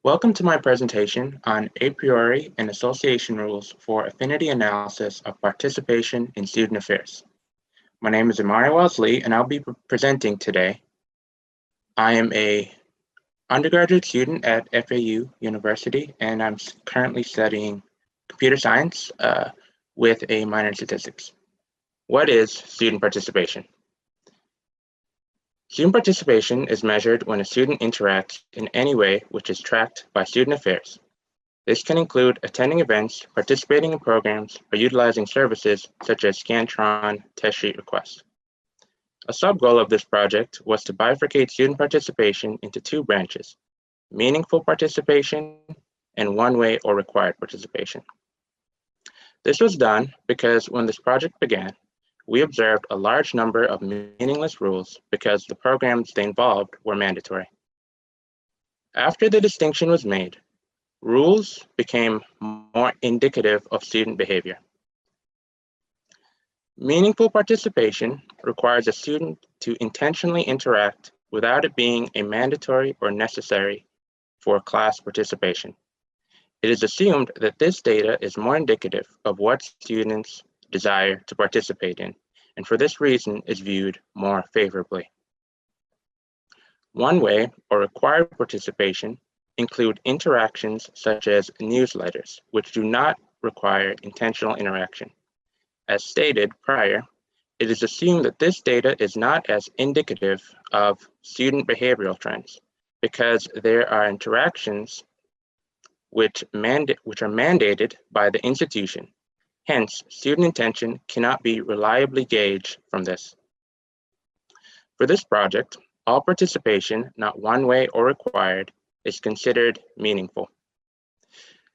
Welcome to my presentation on a priori and association rules for affinity analysis of participation in student affairs. My name is Emari Wiles, and I'll be presenting today. I am a undergraduate student at FAU University, and I'm currently studying computer science with a minor in statistics. What is student participation? Student participation is measured when a student interacts in any way which is tracked by student affairs. This can include attending events, participating in programs, or utilizing services such as Scantron test sheet requests. A sub-goal of this project was to bifurcate student participation into two branches, meaningful participation and one-way or required participation. This was done because when this project began, we observed a large number of meaningless rules because the programs they involved were mandatory. After the distinction was made, rules became more indicative of student behavior. Meaningful participation requires a student to intentionally interact without it being a mandatory or necessary for class participation. It is assumed that this data is more indicative of what students desire to participate in, and for this reason is viewed more favorably. One-way or required participation include interactions such as newsletters, which do not require intentional interaction. As stated prior, it is assumed that this data is not as indicative of student behavioral trends because there are interactions which are mandated by the institution. Hence, student intention cannot be reliably gauged from this. For this project, all participation, not one-way or required, is considered meaningful.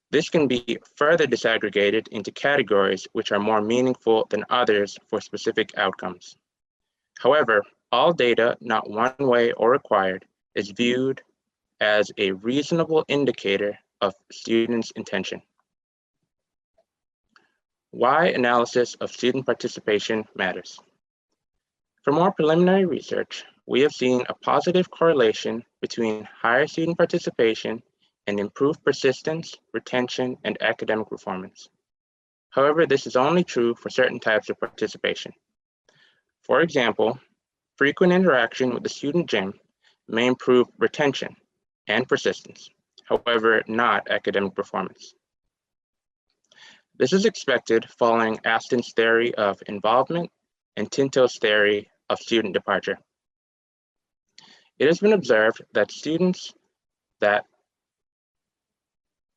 This can be further disaggregated into categories which are more meaningful than others for specific outcomes. However, all data, not one-way or required, is viewed as a reasonable indicator of students' intention. Why analysis of student participation matters. For more preliminary research, we have seen a positive correlation between higher student participation and improved persistence, retention, and academic performance. However, this is only true for certain types of participation. For example, frequent interaction with the student gym may improve retention and persistence, however, not academic performance. This is expected following Aston's theory of involvement and Tinto's theory of student departure. It has been observed that students that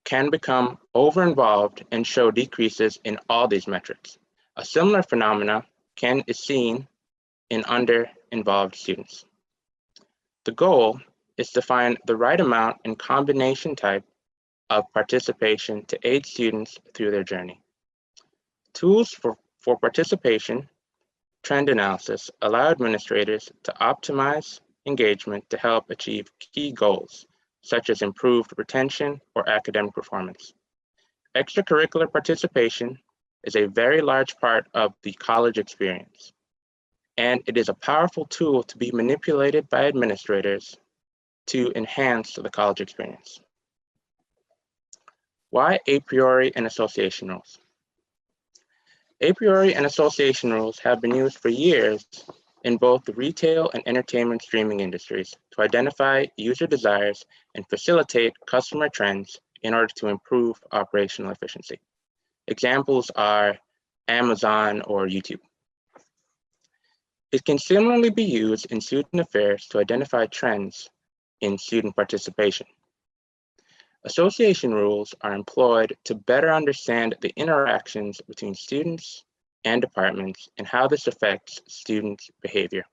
can become over-involved and show decreases in all these metrics. A similar phenomena is seen in under-involved students. The goal is to find the right amount and combination type of participation to aid students through their journey. Tools for participation trend analysis allow administrators to optimize engagement to help achieve key goals, such as improved retention or academic performance. Extracurricular participation is a very large part of the college experience, and it is a powerful tool to be manipulated by administrators to enhance the college experience. Why a priori and association rules? A priori and association rules have been used for years in both the retail and entertainment streaming industries to identify user desires and facilitate customer trends in order to improve operational efficiency. Examples are Amazon or YouTube. It can similarly be used in student affairs to identify trends in student participation. Association rules are employed to better understand the interactions between students and departments and how this affects students' behavior.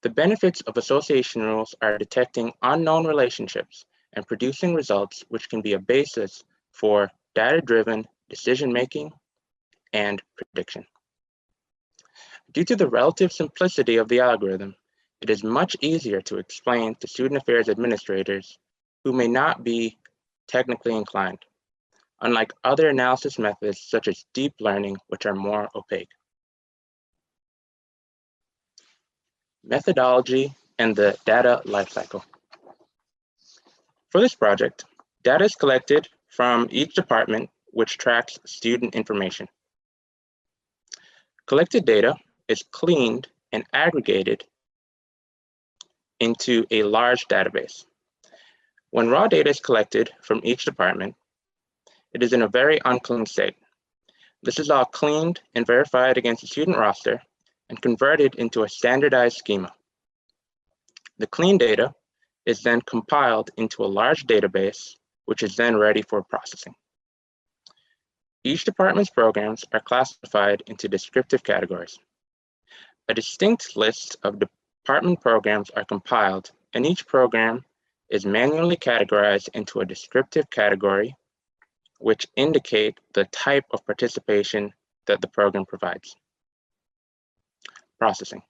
The benefits of association rules are detecting unknown relationships and producing results which can be a basis for data-driven decision-making and prediction. Due to the relative simplicity of the algorithm, it is much easier to explain to student affairs administrators who may not be technically inclined, unlike other analysis methods such as deep learning, which are more opaque. Methodology and the data lifecycle. For this project, data is collected from each department which tracks student information. Collected data is cleaned and aggregated into a large database. When raw data is collected from each department, it is in a very unclean state. This is all cleaned and verified against the student roster and converted into a standardized schema. The clean data is then compiled into a large database, which is then ready for processing. Each department's programs are classified into descriptive categories. A distinct list of department programs are compiled, and each program is manually categorized into a descriptive category, which indicate the type of participation that the program provides. Processing.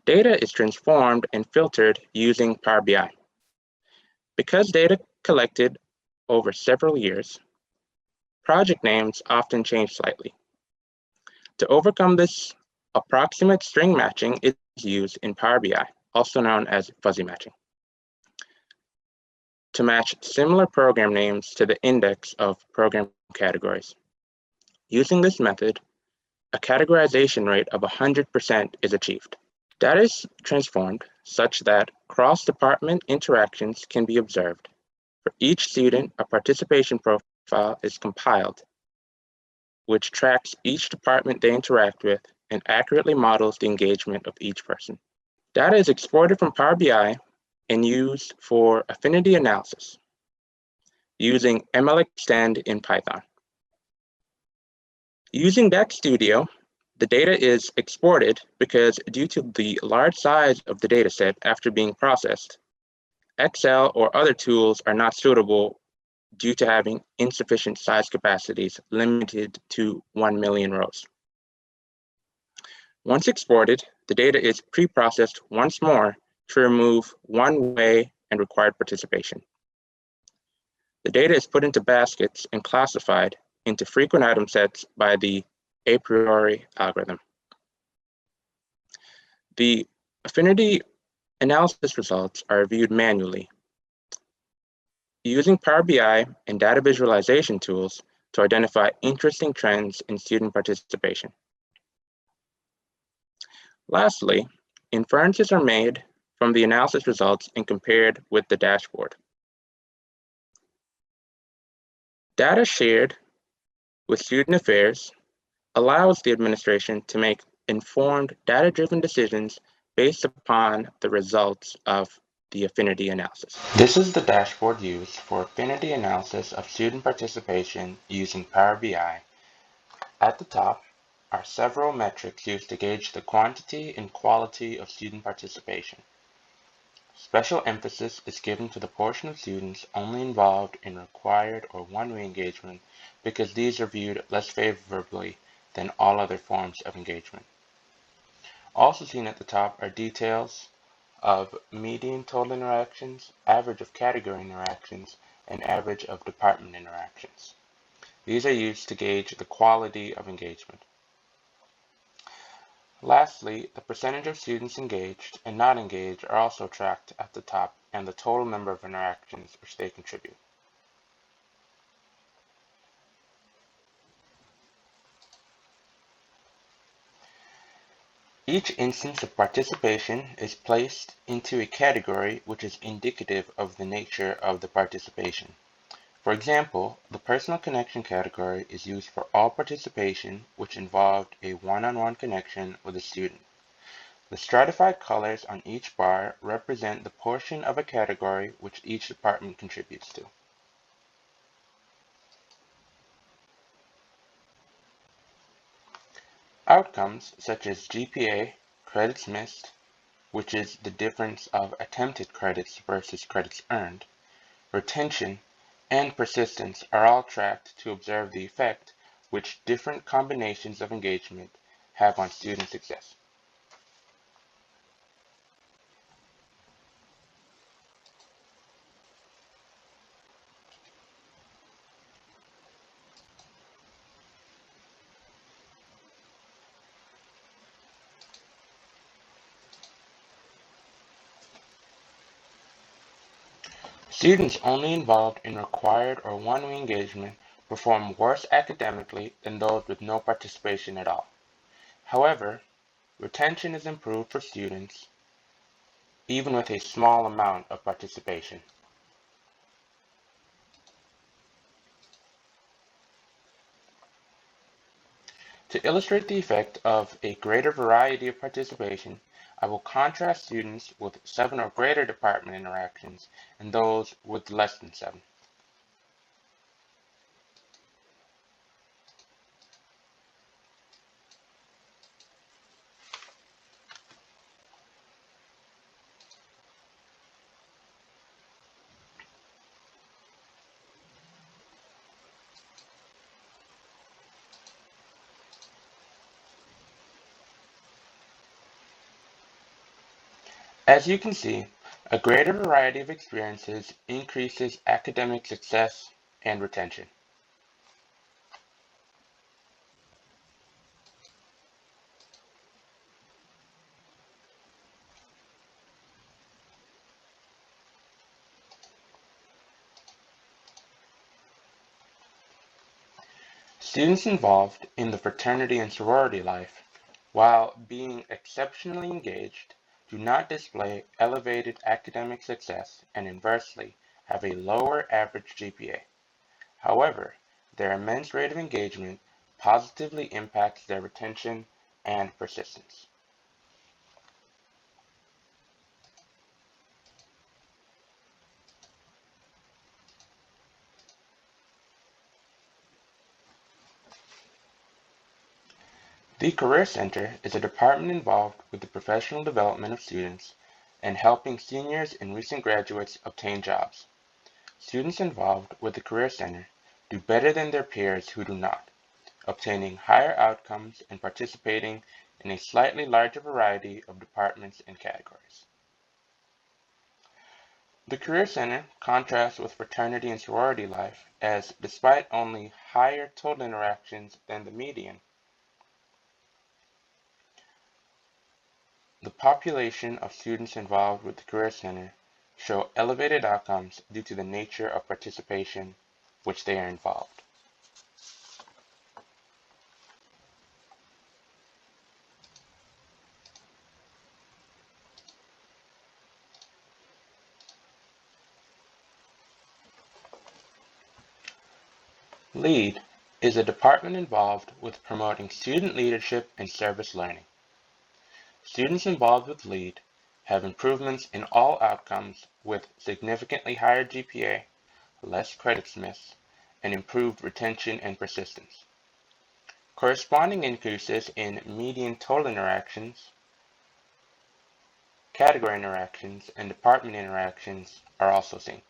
Data is transformed and filtered using Power BI. Because data collected over several years, project names often change slightly. To overcome this, approximate string matching is used in Power BI, also known as fuzzy matching, to match similar program names to the index of program categories. Using this method, a categorization rate of 100% is achieved. Data is transformed such that cross-department interactions can be observed. For each student, a participation profile is compiled, which tracks each department they interact with and accurately models the engagement of each person. Data is exported from Power BI and used for affinity analysis using MLextend in Python. Using DAX Studio, the data is exported because due to the large size of the dataset after being processed, Excel or other tools are not suitable due to having insufficient size capacities limited to 1 million rows. Once exported, the data is pre-processed once more to remove one-way and required participation. The data is put into baskets and classified into frequent item sets by the apriori algorithm. The affinity analysis results are viewed manually using Power BI and data visualization tools to identify interesting trends in student participation. Lastly, inferences are made from the analysis results and compared with the dashboard. Data shared with student affairs allows the administration to make informed, data-driven decisions based upon the results of the affinity analysis. This is the dashboard used for affinity analysis of student participation using Power BI. At the top are several metrics used to gauge the quantity and quality of student participation. Special emphasis is given to the portion of students only involved in required or one-way engagement because these are viewed less favorably than all other forms of engagement. Also seen at the top are details of median total interactions, average of category interactions, and average of department interactions. These are used to gauge the quality of engagement. Lastly, the percentage of students engaged and not engaged are also tracked at the top, and the total number of interactions which they contribute. Each instance of participation is placed into a category which is indicative of the nature of the participation. For example, the personal connection category is used for all participation which involved a one-on-one connection with a student. The stratified colors on each bar represent the portion of a category which each department contributes to. Outcomes such as GPA, credits missed, which is the difference of attempted credits versus credits earned, retention, and persistence are all tracked to observe the effect which different combinations of engagement have on student success. Students only involved in required or one-way engagement perform worse academically than those with no participation at all. However, retention is improved for students even with a small amount of participation. To illustrate the effect of a greater variety of participation, I will contrast students with 7 or greater department interactions and those with less than 7. As you can see, a greater variety of experiences increases academic success and retention. Students involved in the fraternity and sorority life, while being exceptionally engaged, do not display elevated academic success and inversely have a lower average GPA. However, their immense rate of engagement positively impacts their retention and persistence. The Career Center is a department involved with the professional development of students and helping seniors and recent graduates obtain jobs. Students involved with the Career Center do better than their peers who do not, obtaining higher outcomes and participating in a slightly larger variety of departments and categories. The Career Center contrasts with fraternity and sorority life as, despite only higher total interactions than the median, the population of students involved with the Career Center show elevated outcomes due to the nature of participation which they are involved. LEAD is a department involved with promoting student leadership and service learning. Students involved with LEAD have improvements in all outcomes with significantly higher GPA, less credits missed, and improved retention and persistence. Corresponding increases in median total interactions, category interactions, and department interactions are also seen.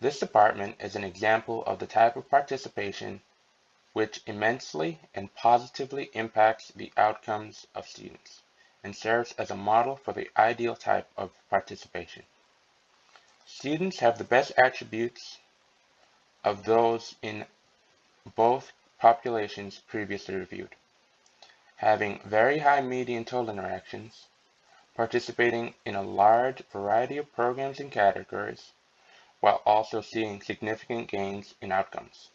This department is an example of the type of participation which immensely and positively impacts the outcomes of students and serves as a model for the ideal type of participation. Students have the best attributes of those in both populations previously reviewed, having very high median total interactions, participating in a large variety of programs and categories, while also seeing significant gains in outcomes.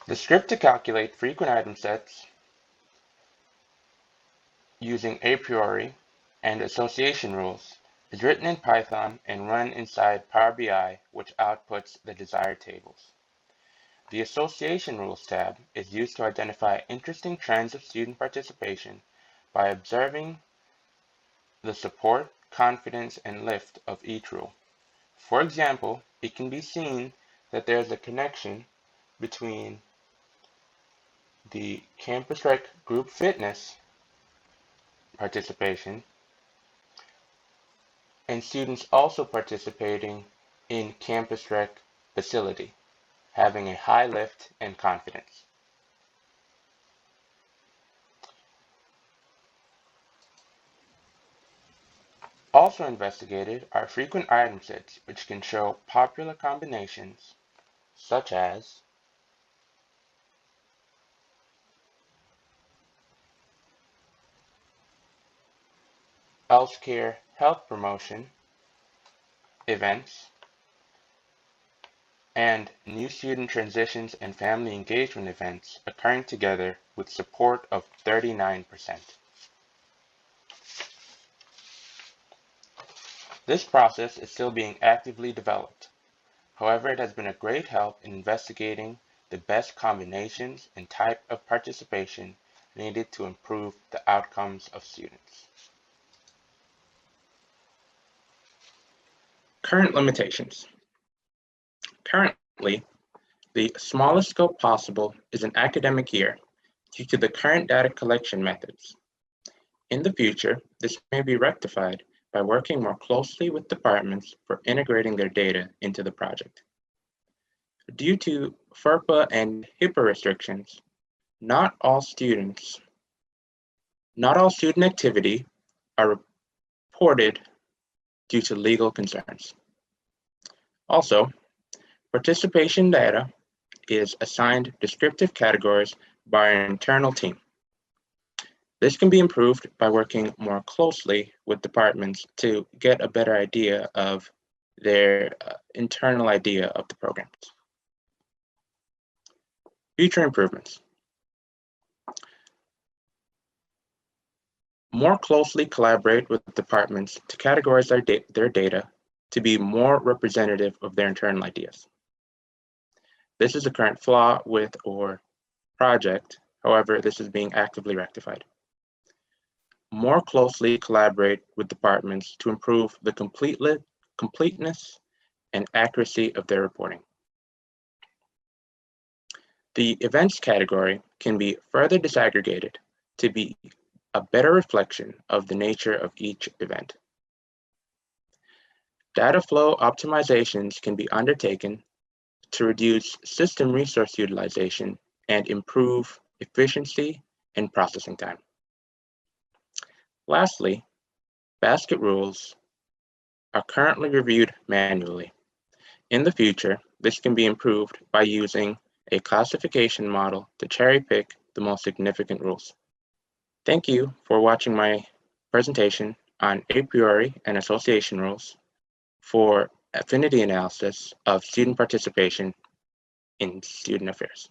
The script to calculate frequent item sets using a priori and association rules is written in Python and run inside Power BI, which outputs the desired tables. The Association Rules tab is used to identify interesting trends of student participation by observing the support, confidence, and lift of each rule. For example, it can be seen that there is a connection between the Campus Rec group fitness participation and students also participating in Campus Rec facility, having a high lift and confidence. Also investigated are frequent item sets, which can show popular combinations such as healthcare health promotion events, and new student transitions and family engagement events occurring together with support of 39%. This process is still being actively developed. However, it has been a great help in investigating the best combinations and type of participation needed to improve the outcomes of students. Current limitations. Currently, the smallest scope possible is an academic year due to the current data collection methods. In the future, this may be rectified by working more closely with departments for integrating their data into the project. Due to FERPA and HIPAA restrictions, not all student activity are reported due to legal concerns. Also, participation data is assigned descriptive categories by our internal team. This can be improved by working more closely with departments to get a better idea of their internal idea of the programs. Future improvements. More closely collaborate with departments to categorize their data to be more representative of their internal ideas. This is a current flaw with our project. However, this is being actively rectified. More closely collaborate with departments to improve the completeness and accuracy of their reporting. The events category can be further disaggregated to be a better reflection of the nature of each event. Data flow optimizations can be undertaken to reduce system resource utilization and improve efficiency and processing time. Lastly, basket rules are currently reviewed manually. In the future, this can be improved by using a classification model to cherry pick the most significant rules. Thank you for watching my presentation on a priori and association rules for affinity analysis of student participation in student affairs.